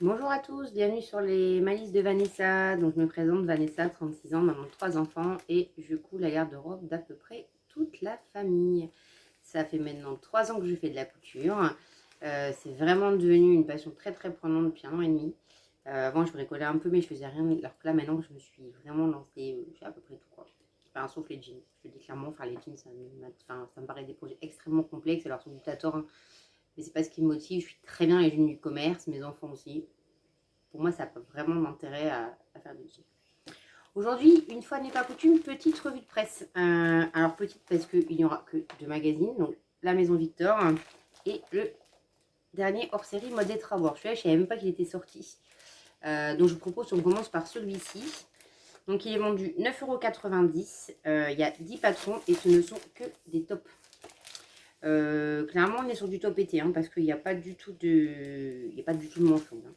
Bonjour à tous, bienvenue sur les malices de Vanessa. Donc je me présente, Vanessa, 36 ans, maman de 3 enfants et je coud la garde-robe d'à peu près toute la famille. Ça fait maintenant 3 ans que je fais de la couture. C'est vraiment devenu une passion très très prenante depuis 1 an et demi. Avant je bricolais un peu mais je faisais rien, alors que là maintenant je me suis vraiment lancée, je fais à peu près tout quoi. Enfin, sauf les jeans, je le dis clairement, enfin les jeans ça me paraît des projets extrêmement complexes, alors sur du tâton, hein, mais c'est pas ce qui me motive. Je suis très bien les jeans du commerce, mes enfants aussi. Pour moi, ça n'a pas vraiment d'intérêt à faire du jean. Aujourd'hui, une fois n'est pas coutume, petite revue de presse. Alors petite parce qu'il n'y aura que 2 magazines, donc La Maison Victor et le dernier hors-série Mode et Travaux. Je ne savais même pas qu'il était sorti. Donc je vous propose qu'on commence par celui-ci. Donc il est vendu 9,90 €. Il y a 10 patrons et ce ne sont que des tops. Clairement, on est sur du top été, hein, parce qu'il n'y a pas du tout de, il n'y a pas du tout de manchon. Hein.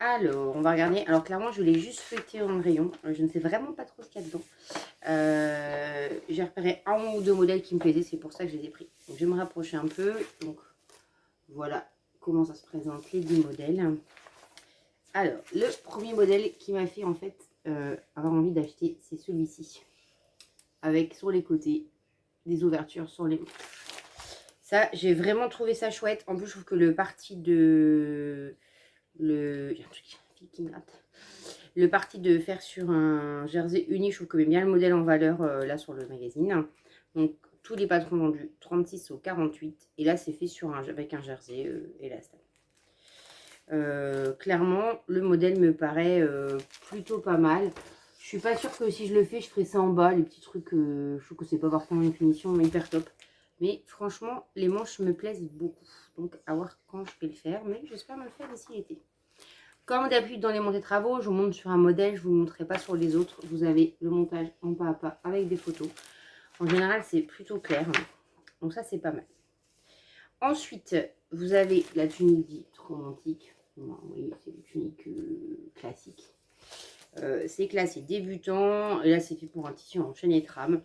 Alors, on va regarder. Alors, clairement, je l'ai juste feuilleté en rayon. Je ne sais vraiment pas trop ce qu'il y a dedans. J'ai repéré un ou deux modèles qui me plaisaient. C'est pour ça que je les ai pris. Donc, je vais me rapprocher un peu. Donc, voilà comment ça se présente, les 10 modèles. Alors, le premier modèle qui m'a fait, en fait, avoir envie d'acheter, c'est celui-ci. Avec, sur les côtés, des ouvertures sur les manches. Ça, j'ai vraiment trouvé ça chouette. En plus, je trouve que le parti de... Il y a un truc qui gratte. Le parti de faire sur un jersey uni, je trouve que met bien le modèle en valeur là sur le magazine. Donc tous les patrons vendus 36 au 48. Et là c'est fait sur avec un jersey élastique. Clairement le modèle me paraît plutôt pas mal. Je suis pas sûre que si je le fais je ferai ça en bas. Les petits trucs, je trouve que c'est pas forcément une finition hyper top. Mais franchement les manches me plaisent beaucoup. Donc à voir quand je vais le faire. Mais j'espère me le faire d'ici l'été. Comme d'habitude dans les montées travaux, je vous montre sur un modèle, je ne vous montrerai pas sur les autres. Vous avez le montage en pas à pas avec des photos. En général, c'est plutôt clair. Donc ça, c'est pas mal. Ensuite, vous avez la tunique dite romantique. Bon, oui, c'est une tunique classique. C'est classé débutant. Et là, c'est fait pour un tissu en chaîne et trame.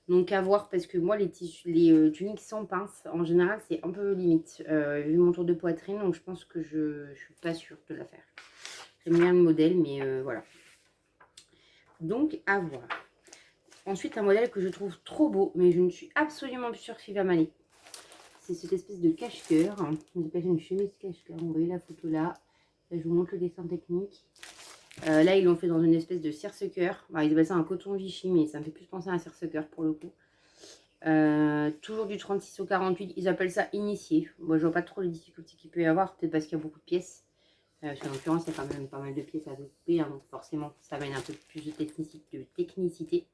Donc à voir parce que moi, les tuniques sans pince, en général, c'est un peu limite. Vu mon tour de poitrine, donc je pense que je ne suis pas sûre de la faire. J'aime bien le modèle, mais voilà. Donc, à voir. Ensuite, un modèle que je trouve trop beau, mais je ne suis absolument plus sûre qu'il va m'aller. C'est cette espèce de cache-cœur. On appelle une chemise cache-cœur. Vous voyez la photo là. Là, je vous montre le dessin technique. Là, ils l'ont fait dans une espèce de circe-cœur. Bah, ils appellent ça un coton Vichy, mais ça me fait plus penser à un circe-cœur pour le coup. Toujours du 36 au 48. Ils appellent ça initié. Moi, je vois pas trop les difficultés qu'il peut y avoir. Peut-être parce qu'il y a beaucoup de pièces. Parce qu'en l'occurrence, il y a quand même pas mal de pièces à découper. Hein, donc forcément, ça amène un peu plus de technicité.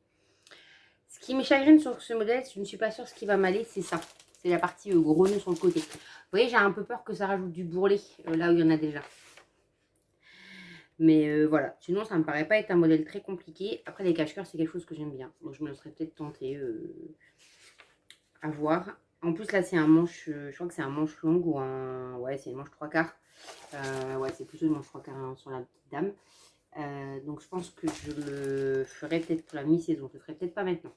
Ce qui me chagrine sur ce modèle, je ne suis pas sûre ce qui va m'aller, c'est ça. C'est la partie gros nœud sur le côté. Vous voyez, j'ai un peu peur que ça rajoute du bourrelet là où il y en a déjà. Mais voilà, sinon ça me paraît pas être un modèle très compliqué. Après les cache-cœurs, c'est quelque chose que j'aime bien. Donc je me laisserais peut-être tenter à voir. En plus là c'est un manche, je crois que c'est un manche longue ou un... Ouais, c'est une manche 3/4. Ouais, c'est plutôt une manche 3/4 hein, sur la petite dame. Donc je pense que je le ferai peut-être pour la mi-saison. Je le ferai peut-être pas maintenant.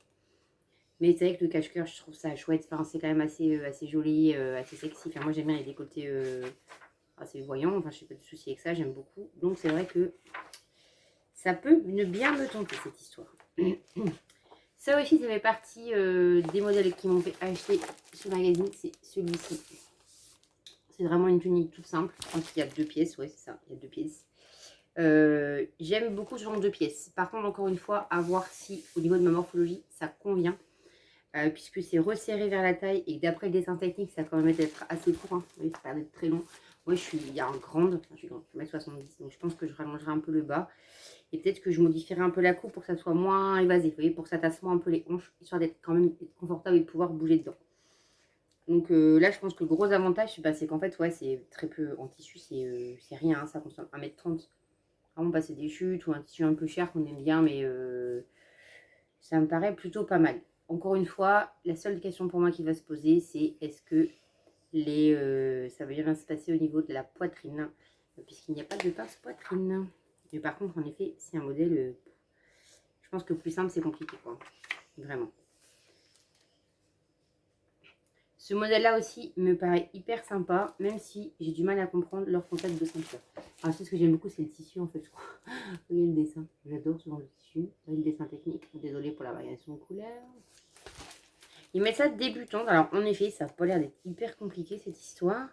Mais c'est vrai que le cache-cœur, je trouve ça chouette. Enfin, c'est quand même assez joli, assez sexy. Enfin, moi, j'aime bien les décolletés assez voyants. Enfin, je n'ai pas de souci avec ça, j'aime beaucoup. Donc, c'est vrai que ça peut bien me tenter, cette histoire. Ça aussi, ça fait partie des modèles qui m'ont fait acheter ce magazine. C'est celui-ci. C'est vraiment une tunique toute simple. Je pense qu'il y a 2 pièces. Ouais, c'est ça, il y a 2 pièces. J'aime beaucoup ce genre de pièces. Par contre, encore une fois, à voir si, au niveau de ma morphologie, ça convient. Puisque c'est resserré vers la taille et d'après le dessin technique, ça va quand même être assez court. Hein. Oui, ça va être très long. Moi, je suis grande, enfin, je suis grande, 1m70, donc je pense que je rallongerai un peu le bas. Et peut-être que je modifierai un peu la coupe pour que ça soit moins évasé, vous voyez, pour que ça tasse moins un peu les hanches, histoire d'être quand même confortable et de pouvoir bouger dedans. Donc là, je pense que le gros avantage, bah, c'est qu'en fait, ouais, c'est très peu en tissu, c'est rien, hein, ça consomme 1m30. Vraiment, bah, c'est des chutes ou un tissu un peu cher qu'on aime bien, mais ça me paraît plutôt pas mal. Encore une fois, la seule question pour moi qui va se poser, c'est est-ce que ça va bien se passer au niveau de la poitrine, puisqu'il n'y a pas de pince poitrine. Mais par contre, en effet, c'est un modèle, je pense que plus simple, c'est compliqué, quoi. Vraiment. Ce modèle-là aussi me paraît hyper sympa, même si j'ai du mal à comprendre leur concept de ceinture. Alors, ce que j'aime beaucoup, c'est le tissu, en fait, je crois. Regardez le dessin. J'adore ce genre de tissu. Là, le dessin technique. Désolée pour la variation de couleur. Ils mettent ça débutant. Alors, en effet, ça n'a pas l'air d'être hyper compliqué, cette histoire.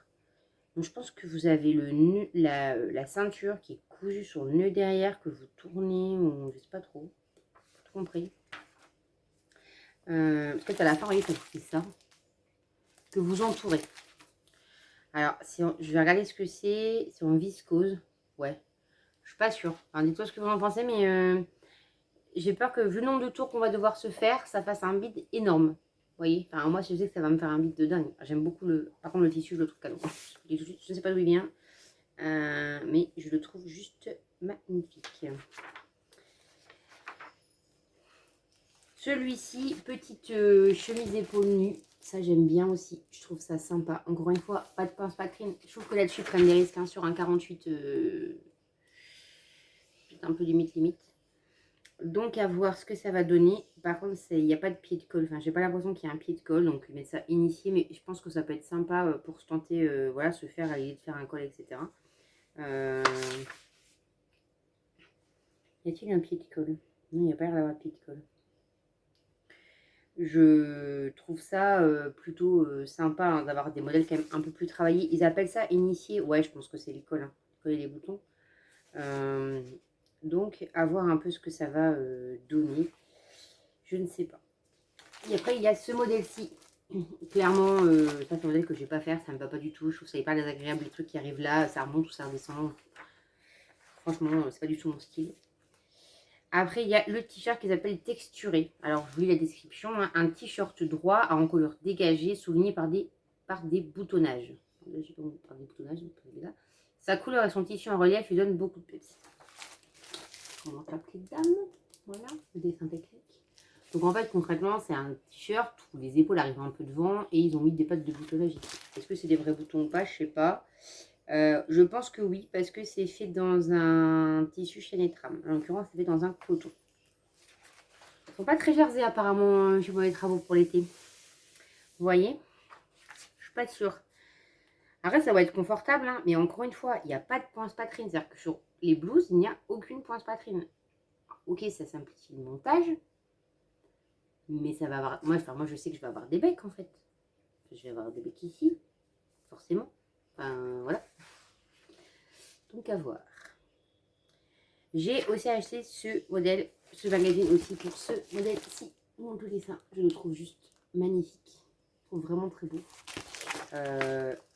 Donc, je pense que vous avez le nœud, la ceinture qui est cousue sur le nœud derrière, que vous tournez, ou je sais pas trop. Tout compris. Parce que à la fin, vous voyez, ça fait ça. Que vous entourez. Alors, je vais regarder ce que c'est. C'est en viscose. Ouais. Je suis pas sûre. Enfin, dites-moi ce que vous en pensez, mais j'ai peur que, vu le nombre de tours qu'on va devoir se faire, ça fasse un bide énorme. Vous voyez, enfin, moi, je sais que ça va me faire un bide de dingue. J'aime beaucoup le... Par contre, le tissu, je le trouve canon. Je ne sais pas d'où il vient. Mais je le trouve juste magnifique. Celui-ci, petite chemise épaule nue. Ça, j'aime bien aussi. Je trouve ça sympa. Encore une fois, pas de pince poitrine. Je trouve que là-dessus, ils prennent des risques hein, sur un 48. Un peu limite. Donc, à voir ce que ça va donner. Par contre, il n'y a pas de pied de colle. Enfin, j'ai pas l'impression qu'il y a un pied de colle. Donc, mettre ça initié. Mais je pense que ça peut être sympa pour se tenter, voilà, se faire à l'idée de faire un col, etc. Y a-t-il un pied de colle? Non, il n'y a pas l'air d'avoir de pied de colle. Je trouve ça plutôt sympa hein, d'avoir des modèles quand même un peu plus travaillés. Ils appellent ça initié. Ouais, je pense que c'est les cols. Hein. Coller les boutons. Donc, à voir un peu ce que ça va donner. Je ne sais pas. Et après, il y a ce modèle-ci. Clairement, ça c'est un modèle que je ne vais pas faire. Ça ne me va pas du tout. Je trouve ça hyper désagréable. Les trucs qui arrivent là, ça remonte ou ça redescend. Franchement, c'est pas du tout mon style. Après, il y a le t-shirt qu'ils appellent texturé. Alors, je vous lis la description. Hein. Un t-shirt droit en couleur dégagée, souligné par des boutonnages. Par des boutonnages, sa couleur et son tissu en relief lui donnent beaucoup de peps. On montre la petite dame. Voilà, le dessin technique. Donc en fait, concrètement, c'est un t-shirt où les épaules arrivent un peu devant et ils ont mis des pattes de boutonnage ici. Est-ce que c'est des vrais boutons ou pas? Je sais pas. Je pense que oui, parce que c'est fait dans un tissu chaîné trame. En l'occurrence, c'est fait dans un coton. Ils sont pas très jersey apparemment chez moi les travaux pour l'été. Vous voyez? Je suis pas sûre. Après, ça va être confortable, hein, mais encore une fois, il n'y a pas de poince poitrine. C'est-à-dire que sur les blouses, il n'y a aucune poince poitrine. Ok, ça simplifie le montage, mais ça va avoir... Moi, je sais que je vais avoir des becs, en fait. Je vais avoir des becs ici, forcément. Enfin, voilà. Donc, à voir. J'ai aussi acheté ce modèle, ce magazine aussi pour ce modèle-ci. Mon tout dessin, je le trouve juste magnifique. Je le trouve vraiment très beau.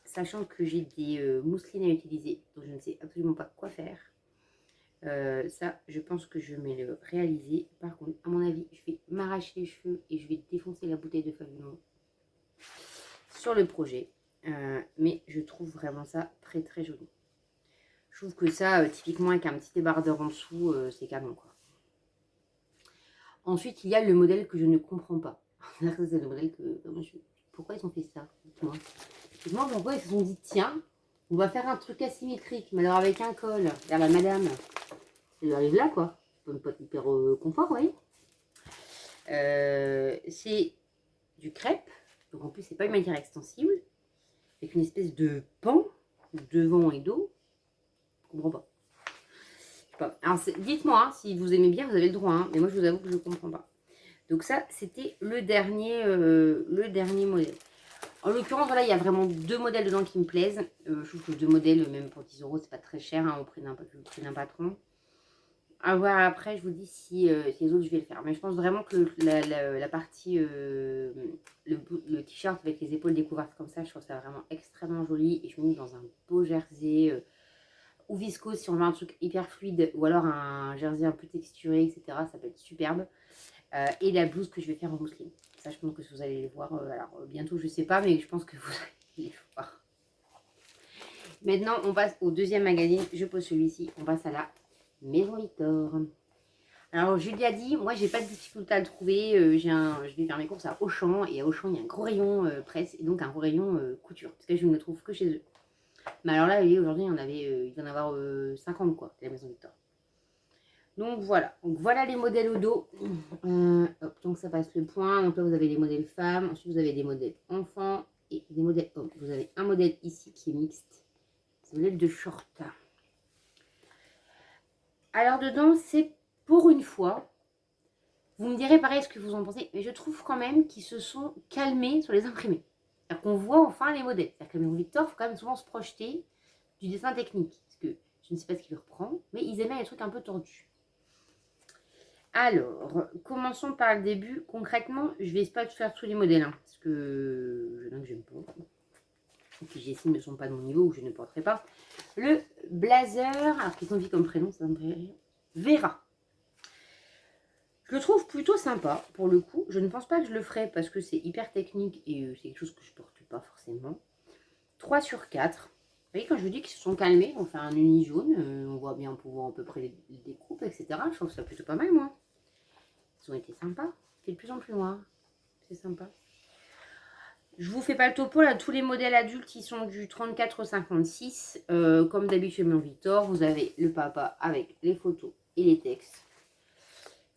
Sachant que j'ai des mousselines à utiliser, donc je ne sais absolument pas quoi faire. Ça, je pense que je vais le réaliser. Par contre, à mon avis, je vais m'arracher les cheveux et je vais défoncer la bouteille de Fabuloso sur le projet. Mais je trouve vraiment ça très très joli. Je trouve que ça, typiquement avec un petit débardeur en dessous, c'est canon quoi. Ensuite, il y a le modèle que je ne comprends pas. C'est le modèle que... Pourquoi ils ont fait ça? Dites-moi. Dites-moi pourquoi ils se sont dit, tiens, on va faire un truc asymétrique, mais alors avec un col. Vers la madame. Elle arrive là, quoi. Pas hyper confort, vous voyez. C'est du crêpe. Donc en plus, c'est pas une matière extensible. Avec une espèce de pan devant et dos. Je comprends pas. Alors, dites-moi hein, si vous aimez bien, vous avez le droit. Hein, mais moi, je vous avoue que je ne comprends pas. Donc ça, c'était le dernier modèle. En l'occurrence, voilà, il y a vraiment deux modèles dedans qui me plaisent. Je trouve que deux modèles, même pour 10 €, c'est pas très cher hein, au prix d'un patron. À voir après, je vous dis si les autres, je vais le faire. Mais je pense vraiment que la partie, le t-shirt avec les épaules découvertes comme ça, je trouve ça vraiment extrêmement joli. Et je me mets dans un beau jersey ou viscose si on veut un truc hyper fluide. Ou alors un jersey un peu texturé, etc. Ça peut être superbe. Et la blouse que je vais faire en mousseline. Ça, je pense que vous allez les voir. Alors, bientôt, je sais pas, mais je pense que vous allez les voir. Maintenant, on passe au deuxième magazine. Je pose celui-ci. On passe à la Maison Victor. Alors, Julia dit, moi, j'ai pas de difficulté à le trouver. Je vais faire mes courses à Auchan. Et à Auchan, il y a un gros rayon presse et donc un gros rayon couture. Parce que je ne le trouve que chez eux. Mais alors là, aujourd'hui, il doit en avoir 50, quoi, la Maison Victor. Donc voilà, les modèles au dos. Hop, donc ça passe le point. Donc là vous avez les modèles femmes, ensuite vous avez des modèles enfants et des modèles hommes. Vous avez un modèle ici qui est mixte. C'est le modèle de short. Alors dedans, c'est pour une fois. Vous me direz pareil ce que vous en pensez, mais je trouve quand même qu'ils se sont calmés sur les imprimés. C'est-à-dire qu'on voit enfin les modèles. C'est-à-dire que les Maison Victor, il faut quand même souvent se projeter du dessin technique. Parce que je ne sais pas ce qui le reprend, mais ils aimaient les trucs un peu tordus. Alors, commençons par le début. Concrètement, je vais pas faire tous les modèles, hein, parce que je j'aime pas. Et puis j'estime ne sont pas de mon niveau ou je ne porterai pas. Le blazer, alors qu'est-ce qu'on dit comme prénom, ça me fait rire. Vera. Je le trouve plutôt sympa pour le coup. Je ne pense pas que je le ferai parce que c'est hyper technique et c'est quelque chose que je porte pas forcément. 3 sur 4. Vous voyez, quand je vous dis qu'ils se sont calmés, on fait un uni jaune, on voit bien pour voir à peu près les découpes, etc. Je trouve ça plutôt pas mal, moi. Ils ont été sympas. C'est de plus en plus noir. C'est sympa. Je vous fais pas le topo, là, tous les modèles adultes, ils sont du 34 au 56. Comme d'habitude, mon Victor, vous avez le papa avec les photos et les textes.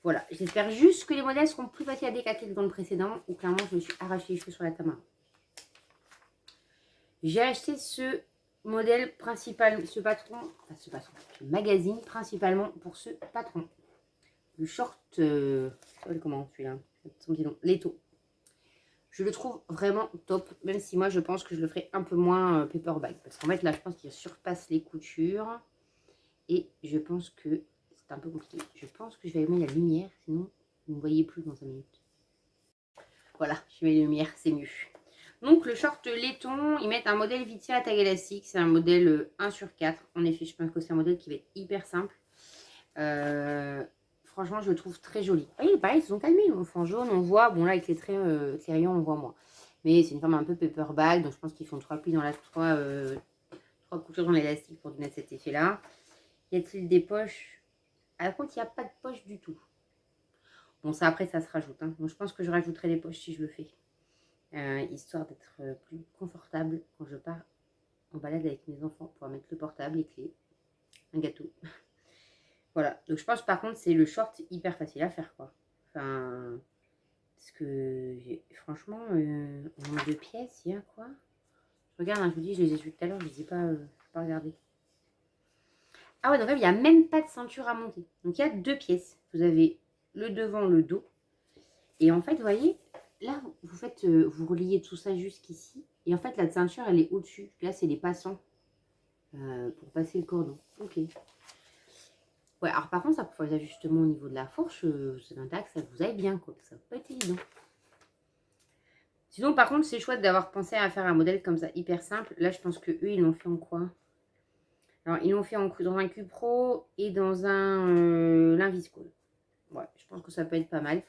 Voilà, j'espère juste que les modèles seront plus faciles à décaler que dans le précédent, où clairement, je me suis arraché les cheveux sur la Tamara. J'ai acheté ce modèle principal, ce magazine principalement pour ce patron. Le short, comment celui-là, son petit nom, Leto. Je le trouve vraiment top, même si moi je pense que je le ferai un peu moins paperback. Parce qu'en fait là je pense qu'il surpasse les coutures. Et je pense que c'est un peu compliqué. Je pense que je vais mettre la lumière, sinon vous ne voyez plus dans 5 minutes. Voilà, je mets la lumière, c'est mieux. Donc le short laiton, ils mettent un modèle Vitia à taille élastique. C'est un modèle 1 sur 4. En effet, je pense que c'est un modèle qui va être hyper simple. Franchement, je le trouve très joli. Ah oui, pareil, ils se sont calmés. En fond jaune, on voit. Bon, là, avec les traits, les rayons, on voit moins. Mais c'est une forme un peu paperback. Donc, je pense qu'ils font 3 plis dans la 3 coutures dans l'élastique pour donner cet effet-là. Y a-t-il des poches? À contre, il n'y a pas de poche du tout. Bon, ça, après, ça se rajoute. Hein. Donc, je pense que je rajouterai des poches si je le fais. Histoire d'être plus confortable quand je pars en balade avec mes enfants. Pour mettre le portable, les clés, un gâteau. Voilà, donc je pense par contre c'est le short hyper facile à faire quoi. Enfin, parce que franchement, en nombre de pièces, il y a quoi? Je regarde, hein, je vous dis, je les ai vus tout à l'heure, je les ai pas regardés. Ah ouais, donc il n'y a même pas de ceinture à monter. Donc il y a 2 pièces. Vous avez le devant, le dos. Et en fait, vous voyez, là, vous faites, vous reliez tout ça jusqu'ici. Et en fait, la ceinture, elle est au-dessus. Là, c'est les passants pour passer le cordon. Ok. Ouais, alors par contre, ça pour faire les ajustements au niveau de la fourche, c'est intérêt que ça vous aille bien, quoi. Ça va pas être évident. Sinon, par contre, c'est chouette d'avoir pensé à faire un modèle comme ça, hyper simple. Là, je pense que eux, ils l'ont fait en quoi? Alors, ils l'ont fait dans un Cupro et dans un lin viscose. Ouais, je pense que ça peut être pas mal.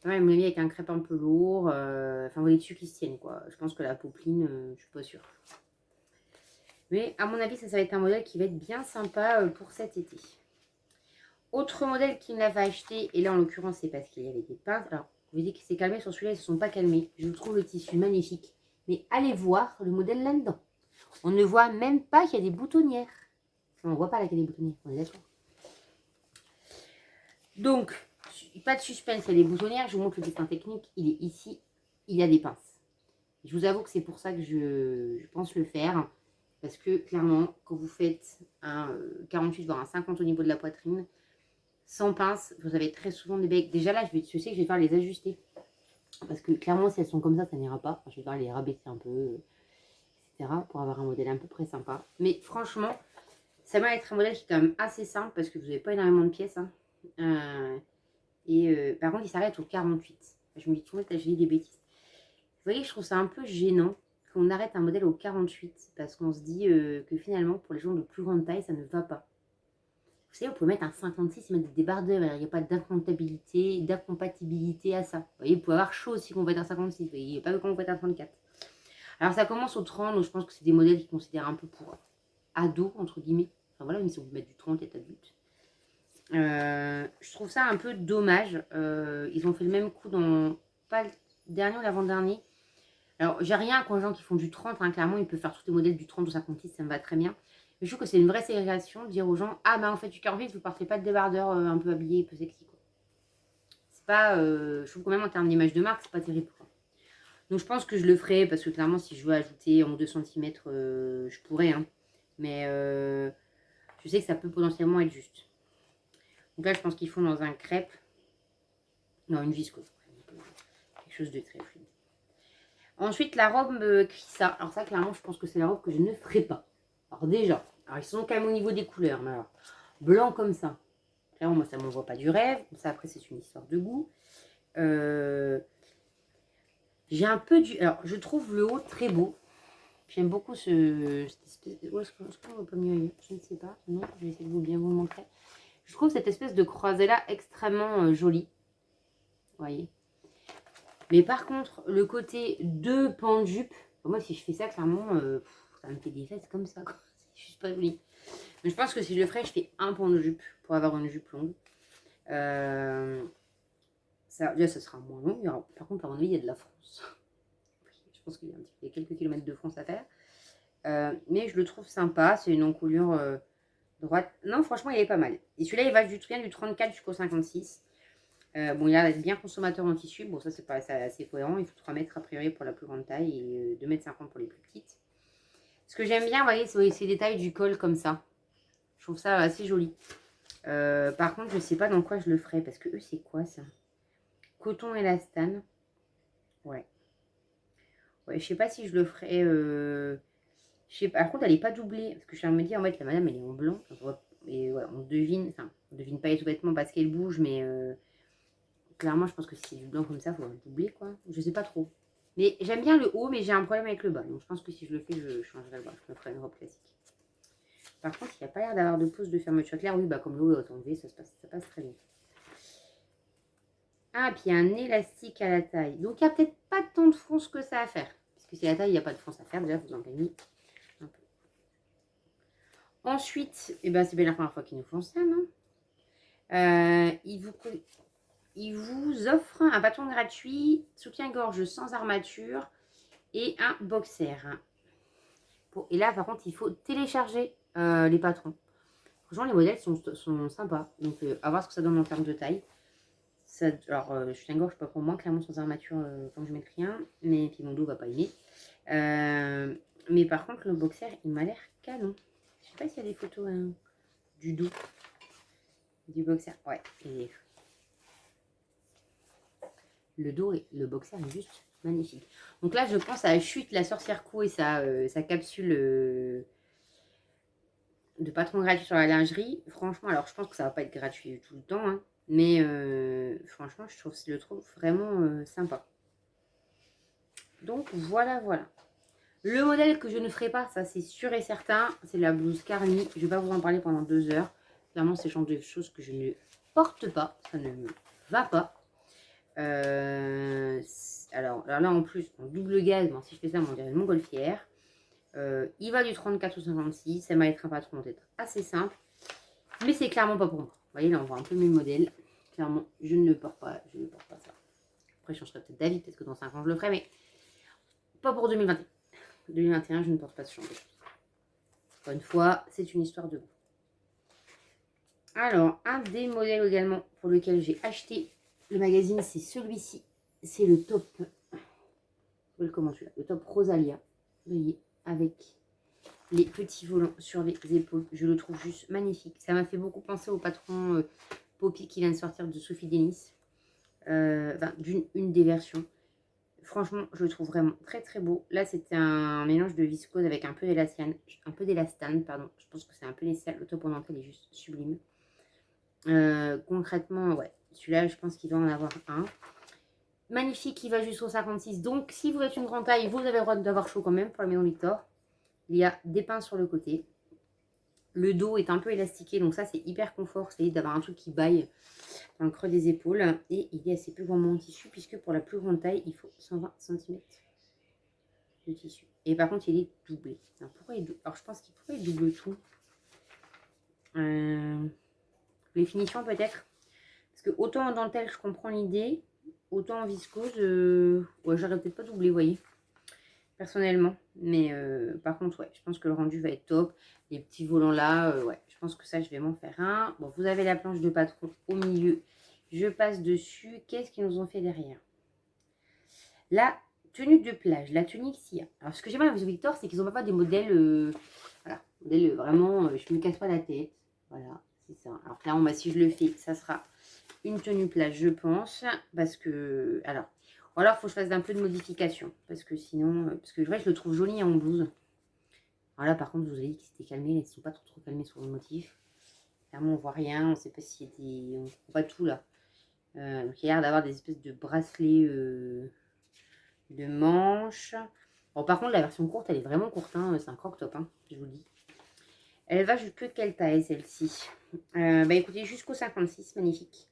Ouais, me l'a mis avec un crêpe un peu lourd. Enfin, vous voyez dessus qui se tiennent, quoi. Je pense que la popeline, je suis pas sûre. Mais à mon avis, ça va être un modèle qui va être bien sympa pour cet été. Autre modèle qui me l'avait acheté, et là en l'occurrence c'est parce qu'il y avait des pinces. Alors, vous voyez qu'il s'est calmé sur celui-là, ils ne se sont pas calmés. Je trouve le tissu magnifique. Mais allez voir le modèle là-dedans. On ne voit même pas qu'il y a des boutonnières. On ne voit pas là qu'il y a des boutonnières, on est d'accord. Donc, pas de suspense, il y a des boutonnières. Je vous montre le dessin technique. Il est ici, il y a des pinces. Je vous avoue que c'est pour ça que je pense le faire. Parce que clairement, quand vous faites un 48 voire un 50 au niveau de la poitrine, sans pince, vous avez très souvent des becs. Déjà là, je sais que je vais devoir les ajuster. Parce que clairement, si elles sont comme ça n'ira pas. Enfin, je vais devoir les rabaisser un peu, etc. Pour avoir un modèle à peu près sympa. Mais franchement, ça va être un modèle qui est quand même assez simple parce que vous n'avez pas énormément de pièces. Hein. Par contre, il s'arrête au 48. Je me dis tout le temps, j'ai dit des bêtises. Vous voyez, je trouve ça un peu gênant qu'on arrête un modèle au 48 parce qu'on se dit que finalement, pour les gens de plus grande taille, ça ne va pas. Vous savez, vous pouvez mettre un 56 et mettre des débardeurs. Il n'y a pas d'incompatibilité à ça. Vous voyez, vous pouvez avoir chaud aussi qu'on va être un 56. Vous voyez, il n'y a pas qu'on va être un 34. Alors, ça commence au 30. Donc, je pense que c'est des modèles qui considèrent un peu pour ados, entre guillemets. Enfin, voilà, mais si vous mettre du 30, et adulte. Je trouve ça un peu dommage. Ils ont fait le même coup dans, pas le dernier ou l'avant-dernier. Alors, j'ai rien contre les gens qui font du 30. Hein, clairement, ils peuvent faire tous les modèles du 30 au 56. Ça me va très bien. Mais je trouve que c'est une vraie ségrégation de dire aux gens, ah bah en fait du 48, vous partez pas de débardeur un peu habillé, un peu sexy quoi. C'est pas, je trouve quand même en termes d'image de marque, c'est pas terrible quoi. Donc je pense que je le ferai parce que clairement si je veux ajouter 1 ou 2 centimètres, je pourrais. Hein. Mais je sais que ça peut potentiellement être juste. Donc là je pense qu'ils font dans un crêpe. Non, une viscose. Quelque chose de très fluide. Ensuite la robe Crissa. Alors ça clairement je pense que c'est la robe que je ne ferai pas. Alors déjà, alors ils sont quand même au niveau des couleurs. Mais alors, blanc comme ça. Clairement moi ça m'envoie pas du rêve. Ça après c'est une histoire de goût. J'ai un peu du... Alors je trouve le haut très beau. J'aime beaucoup cette espèce... Où est-ce qu'on voit pas mieux? Je ne sais pas. Non, je vais essayer de bien vous le montrer. Je trouve cette espèce de croisée-là extrêmement jolie. Vous voyez. Mais par contre, le côté de pan de jupe, moi si je fais ça, clairement, ça me fait des fesses comme ça. C'est juste pas joli. Mais je pense que si je le ferais, je fais un pan de jupe pour avoir une jupe longue. Ça, déjà, ça sera moins long. Alors, par contre, à mon avis, il y a de la France. Je pense qu'il y a quelques kilomètres de France à faire. Mais je le trouve sympa. C'est une encolure droite. Non, franchement, il est pas mal. Et celui-là, il va du 34 jusqu'au 56. Bon, il a l'air bien consommateur en tissu. Bon, ça, c'est pas assez cohérent. Il faut 3 mètres a priori pour la plus grande taille et 2,50 m pour les plus petites. Ce que j'aime bien, vous voyez, c'est ces détails du col comme ça. Je trouve ça assez joli. Par contre, je sais pas dans quoi je le ferai. Parce que eux, c'est quoi ça? Coton élastane. Ouais. Ouais, je sais pas si je le ferai. Je sais pas. Par contre, elle est pas doublée. Parce que je viens de me dire, en fait, la madame, elle est en blanc. Et voilà, on devine. Enfin, on devine pas tout bêtement parce qu'elle bouge, mais clairement, je pense que si c'est du blanc comme ça, il faut le doubler, quoi. Je sais pas trop. Mais j'aime bien le haut, mais j'ai un problème avec le bas. Donc, je pense que si je le fais, je changerai le bas. Je me ferai une robe classique. Par contre, il n'y a pas l'air d'avoir de pause de fermeture claire. Oui, bah, comme l'eau est enlevée, ça passe très bien. Ah, puis il y a un élastique à la taille. Donc, il n'y a peut-être pas tant de fronce que ça à faire. Parce que si la taille, il n'y a pas de fronce à faire, déjà, vous en gagnez un peu. Ensuite, eh ben, c'est bien la première fois qu'ils nous font ça, non? Il vous offre un bâton gratuit, soutien-gorge sans armature et un boxer. Et là, par contre, il faut télécharger les patrons. Franchement, les modèles sont sympas. Donc, à voir ce que ça donne en termes de taille. Ça, alors, soutien-gorge, pas pour moi, clairement sans armature, quand je mets rien. Mais puis mon dos va pas aimer. Mais par contre, le boxer, il m'a l'air canon. Je sais pas s'il y a des photos du dos du boxer. Ouais, le dos et le boxer est juste magnifique. Donc là, je pense à Chute, la sorcière cou et sa capsule de patron gratuit sur la lingerie. Franchement, alors je pense que ça va pas être gratuit tout le temps. Hein, mais franchement, je le trouve vraiment sympa. Donc voilà, voilà. Le modèle que je ne ferai pas, ça c'est sûr et certain, c'est la blouse Carmi. Je vais pas vous en parler pendant 2 heures. Clairement, c'est le genre de choses que je ne porte pas. Ça ne me va pas. Alors là, en plus, en double gaz, bon, si je fais ça, on dirait une montgolfière. Il va du 34 au 56. Ça va être un patron peut-être assez simple. Mais c'est clairement pas pour moi. Vous voyez, là, on voit un peu mes modèles. Clairement, je ne porte pas ça. Après, je changerai peut-être d'avis. Peut-être que dans 5 ans, je le ferai. Mais pas pour 2021. 2021, je ne porte pas ce genre de choses. Encore une fois, c'est une histoire de goût. Alors, un des modèles également pour lequel j'ai acheté le magazine, c'est celui-ci. C'est le top. Le comment celui-là, le top Rosalia. Vous voyez, avec les petits volants sur les épaules. Je le trouve juste magnifique. Ça m'a fait beaucoup penser au patron Poppy qui vient de sortir de Sophie Denis. Enfin, une des versions. Franchement, je le trouve vraiment très très beau. Là, c'était un mélange de viscose avec un peu d'élastane, pardon. Je pense que c'est un peu nécessaire. Le top en dentelle est juste sublime. Concrètement, ouais. Celui-là, je pense qu'il va en avoir un. Magnifique, il va jusqu'au 56. Donc, si vous êtes une grande taille, vous avez le droit d'avoir chaud quand même pour la maison Victor. Il y a des pinces sur le côté. Le dos est un peu élastiqué, donc ça, c'est hyper confort. C'est d'avoir un truc qui baille dans le creux des épaules. Et il est assez plus gourmand en tissu, puisque pour la plus grande taille, il faut 120 cm de tissu. Et par contre, il est doublé. Alors, je pense qu'il pourrait être double tout. Les finitions, peut-être. Parce que autant en dentelle, je comprends l'idée. Autant en viscose, ouais, j'aurais peut-être pas doublé, vous voyez. Personnellement. Mais par contre, ouais, je pense que le rendu va être top. Les petits volants là, ouais, je pense que ça, je vais m'en faire un. Bon, vous avez la planche de patron au milieu. Je passe dessus. Qu'est-ce qu'ils nous ont fait derrière? La tenue de plage, la tunique Sia. Alors, ce que j'aime bien avec Victor, c'est qu'ils ont pas des modèles, voilà, modèles vraiment, je me casse pas la tête. Voilà, c'est ça. Alors, clairement, bah, si je le fais, ça sera une tenue plage, je pense, parce que, alors, ou alors, il faut que je fasse un peu de modification, parce que sinon, parce que vrai, je le trouve joli en blouse. Alors là, par contre, vous avez dit qu'ils s'étaient calmés, ils ne sont pas trop calmés sur le motif. Clairement, on voit rien, on ne sait pas s'il y a des, on ne voit pas tout là. Donc, il y a l'air d'avoir des espèces de bracelets de manches. Bon, par contre, la version courte, elle est vraiment courte, hein, c'est un croc top, hein, je vous le dis. Elle va jusque quelle taille, celle-ci? Bah écoutez, jusqu'au 56, magnifique.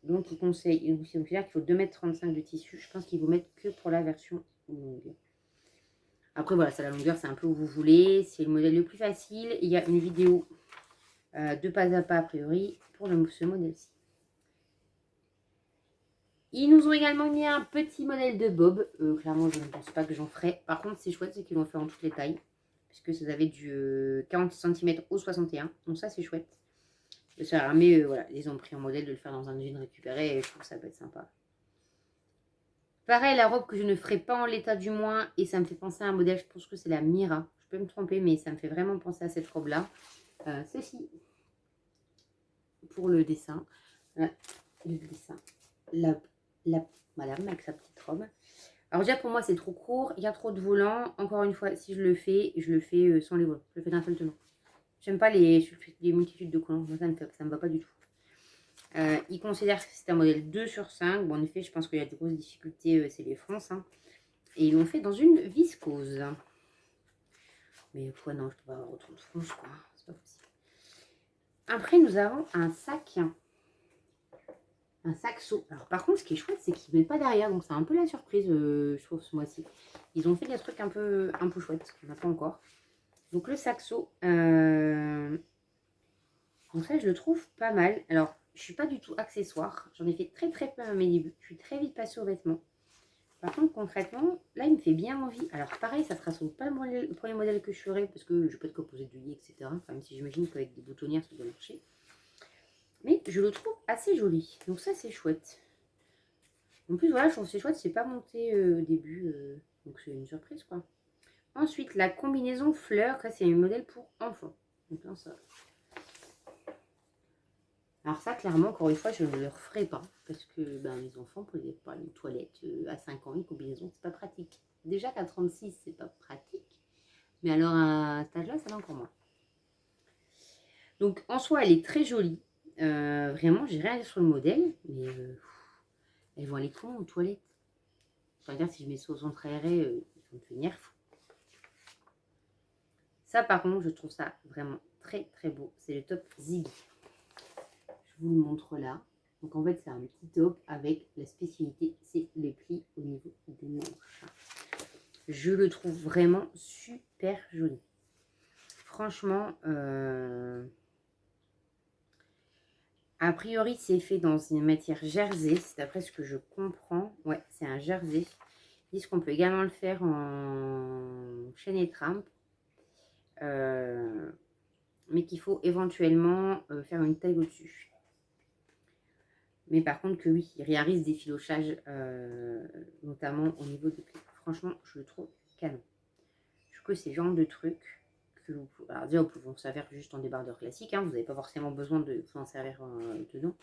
Donc, il considère qu'il faut 2,35 m de tissu. Je pense qu'ils vous mettent que pour la version longue. Après, voilà, ça, la longueur, c'est un peu où vous voulez. C'est le modèle le plus facile. Il y a une vidéo de pas à pas, a priori, pour ce modèle-ci. Ils nous ont également mis un petit modèle de bob. Clairement, je ne pense pas que j'en ferai. Par contre, c'est chouette, c'est qu'ils l'ont fait en toutes les tailles. Puisque ça avait du 40 cm au 61. Donc ça, c'est chouette. Mais voilà, ils ont pris en modèle de le faire dans un jean récupéré. Et je trouve que ça peut être sympa. Pareil, la robe que je ne ferai pas en l'état du moins. Et ça me fait penser à un modèle, je pense que c'est la Mira. Je peux me tromper, mais ça me fait vraiment penser à cette robe-là. Ceci. Pour le dessin. Le dessin. La madame avec sa petite robe. Alors déjà pour moi c'est trop court, il y a trop de volants. Encore une fois, si je le fais sans les volants. Je le fais d'un seul tenant. J'aime pas les multitudes de collants, ça me va pas du tout. Il considère que c'est un modèle 2 sur 5. Bon, en effet, je pense qu'il y a des grosses difficultés, c'est les fronces. Hein. Et ils l'ont fait dans une viscose. Mais quoi, non, je peux pas avoir autant de fronces, quoi. C'est pas possible. Après, nous avons un sac. Un saxo. Alors par contre, ce qui est chouette, c'est qu'ils ne mettent pas derrière. Donc c'est un peu la surprise, je trouve, ce mois-ci. Ils ont fait des trucs un peu chouettes. On n'a pas encore. Donc le saxo. Donc ça, je le trouve pas mal. Alors, je suis pas du tout accessoire. J'en ai fait très très peu à mes débuts. Je suis très vite passée aux vêtements. Par contre, concrètement, là, il me fait bien envie. Alors pareil, ça sera sans doute pas le premier modèle que je ferai. Parce que je peux être composé de lit, etc. Enfin, même si j'imagine qu'avec des boutonnières, ça doit marcher. Mais je le trouve assez joli. Donc ça, c'est chouette. En plus, voilà, je trouve que c'est chouette, c'est pas monté au début. Donc c'est une surprise, quoi. Ensuite, la combinaison fleurs. Ça, c'est un modèle pour enfants. Donc là, ça... Alors ça, clairement, encore une fois, je ne le referai pas. Parce que ben, les enfants, pour les toilettes à 5 ans, une combinaison, c'est pas pratique. Déjà qu'à 36, c'est pas pratique. Mais alors, à cet âge-là, ça va encore moins. Donc, en soi, elle est très jolie. Vraiment, j'ai rien à dire sur le modèle. Mais elles vont aller comment aux toilettes? Je regarde si je mets ça au centre aéré, ils vont devenir fous. Ça, par contre, je trouve ça vraiment très très beau. C'est le top Ziggy. Je vous le montre là. Donc, en fait, c'est un petit top avec la spécialité, c'est les plis au niveau des manches. Je le trouve vraiment super joli. Franchement, a priori, c'est fait dans une matière jersey. C'est d'après ce que je comprends. Ouais, c'est un jersey. Ils disent qu'on peut également le faire en chaîne et trempe. Mais qu'il faut éventuellement faire une taille au-dessus. Mais par contre que oui, il risque des filochages, notamment au niveau des plis. Franchement, je le trouve canon. Je trouve que c'est le genre de truc que vous pouvez... Alors déjà, vous pouvez en servir juste en débardeur classique. Hein, vous n'avez pas forcément besoin de vous en servir dedans.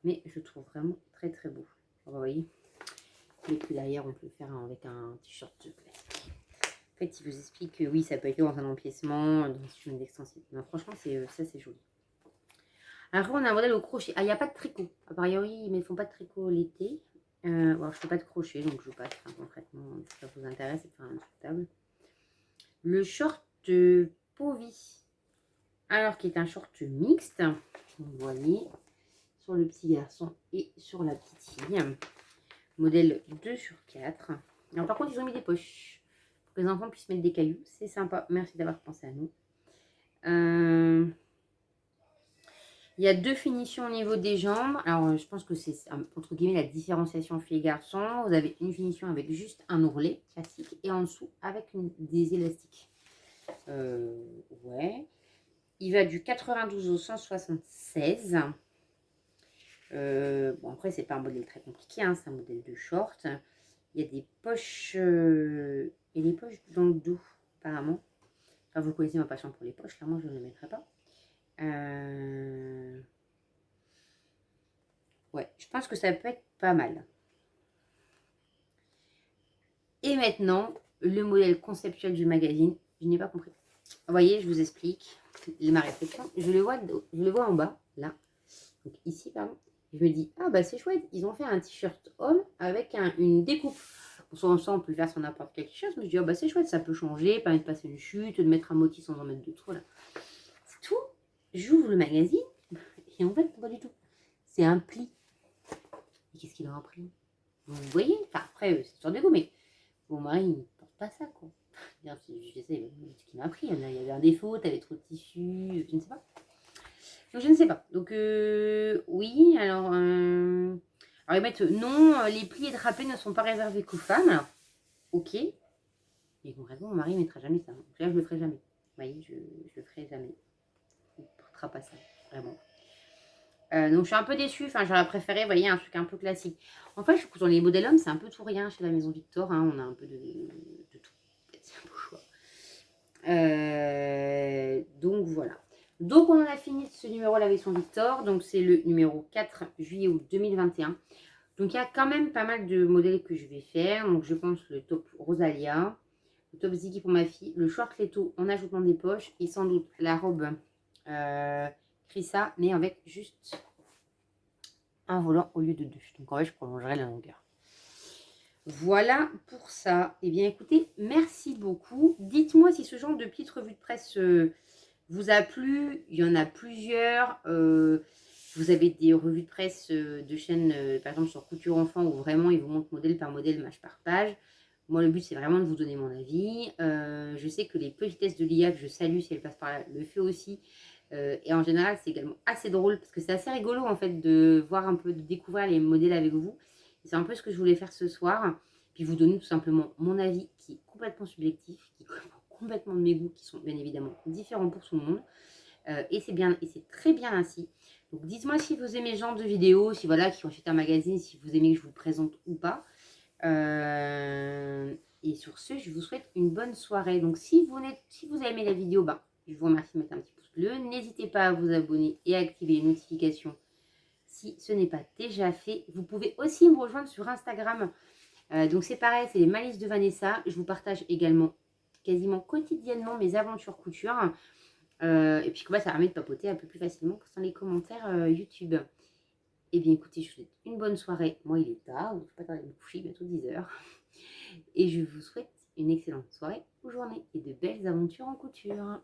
Mais je trouve vraiment très très beau. Alors, vous voyez, et puis derrière, on peut le faire avec un t-shirt classique. En fait, il vous explique que oui, ça peut être dans un empiècement, dans une extensible. Non, franchement, ça, c'est joli. Après, on a un modèle au crochet. Ah, il n'y a pas de tricot. A priori, ils ne font pas de tricot l'été. Bon, je ne fais pas de crochet, donc je passe. Enfin, concrètement, si ça vous intéresse, c'est faire un table. Le short Povi. Alors, qui est un short mixte. Vous voyez, sur le petit garçon et sur la petite fille. Modèle 2 sur 4. Alors, par contre, ils ont mis des poches. Pour que les enfants puissent mettre des cailloux. C'est sympa. Merci d'avoir pensé à nous. Il y a deux finitions au niveau des jambes. Alors, je pense que c'est, entre guillemets, la différenciation filles-garçons. Vous avez une finition avec juste un ourlet classique et en dessous avec des élastiques. Ouais. Il va du 92 au 176. Bon, après, c'est pas un modèle très compliqué, hein, c'est un modèle de short. Il y a des poches, et des poches dans le dos, apparemment. Enfin, vous connaissez ma passion pour les poches, là, moi, je ne le mettrai pas. Ouais, je pense que ça peut être pas mal. Et maintenant, le modèle conceptuel du magazine, je n'ai pas compris. Vous voyez, je vous explique ma réflexion. Je le vois en bas, là. Donc ici, pardon. Je me dis, ah bah c'est chouette, ils ont fait un t-shirt homme avec une découpe. Soit on peut faire sur n'importe quel t-shirt, mais je dis, ah bah c'est chouette, ça peut changer, permet de passer une chute, de mettre un motif sans en mettre de trop. Là. C'est tout. J'ouvre le magazine, et en fait, pas du tout. C'est un pli. Et qu'est-ce qu'il aura pris? Vous voyez? Enfin, après, c'est sur des goûts, mais mon mari, il ne porte pas ça, quoi. Je sais ce qu'il m'a pris. Il y avait un défaut, t'avais trop de tissu, je ne sais pas. Donc, je ne sais pas. Donc, oui, alors ils mettent non, les plis et drapés ne sont pas réservés qu'aux femmes. Alors, ok. Mais concrètement, mon mari ne mettra jamais ça. Donc là, je ne le ferai jamais. Vous voyez, je le ferai jamais. Il ne portera pas ça, vraiment. Donc, je suis un peu déçue. Enfin, j'aurais préféré, vous voyez, un truc un peu classique. En fait, je trouve que dans les modèles hommes, c'est un peu tout rien chez la Maison Victor. Hein. On a un peu de tout. C'est un peu choix. Donc, voilà. Donc, on en a fini de ce numéro La Maison Victor. Donc, c'est le numéro 4 juillet août 2021. Donc, il y a quand même pas mal de modèles que je vais faire. Donc, je pense le top Rosalia, le top Ziggy pour ma fille, le short Leto en ajoutant des poches et sans doute la robe Crissa, mais avec juste un volant au lieu de deux. Donc, en fait, je prolongerai la longueur. Voilà pour ça. Eh bien, écoutez, merci beaucoup. Dites-moi si ce genre de petite revue de presse vous a plu. Il y en a plusieurs. Vous avez des revues de presse de chaînes, par exemple sur Couture Enfant, où vraiment ils vous montrent modèle par modèle, page par page. Moi, le but, c'est vraiment de vous donner mon avis. Je sais que les petitesses de l'IA, que je salue si elles passent par là, le fait aussi. Et en général, c'est également assez drôle parce que c'est assez rigolo en fait de voir un peu, de découvrir les modèles avec vous. C'est un peu ce que je voulais faire ce soir. Puis vous donner tout simplement mon avis qui est complètement subjectif, qui est complètement de mes goûts, qui sont bien évidemment différents pour tout le monde. Et c'est bien, et c'est très bien ainsi. Donc dites-moi si vous aimez ce genre de vidéos, si voilà, qui ont acheté un magazine, si vous aimez que je vous le présente ou pas. Et sur ce, je vous souhaite une bonne soirée. Donc si vous avez aimé la vidéo, je vous remercie de mettre un petit pouce bleu. N'hésitez pas à vous abonner et à activer les notifications si ce n'est pas déjà fait. Vous pouvez aussi me rejoindre sur Instagram. Donc c'est pareil, c'est les Malices de Vanessa. Je vous partage également quasiment quotidiennement mes aventures couture. Et puis comme ça permet de papoter un peu plus facilement que dans les commentaires YouTube. Eh bien écoutez, je vous souhaite une bonne soirée. Moi il est tard, donc je ne vais pas tarder de me coucher, bientôt 10h. Et je vous souhaite une excellente soirée ou journée et de belles aventures en couture.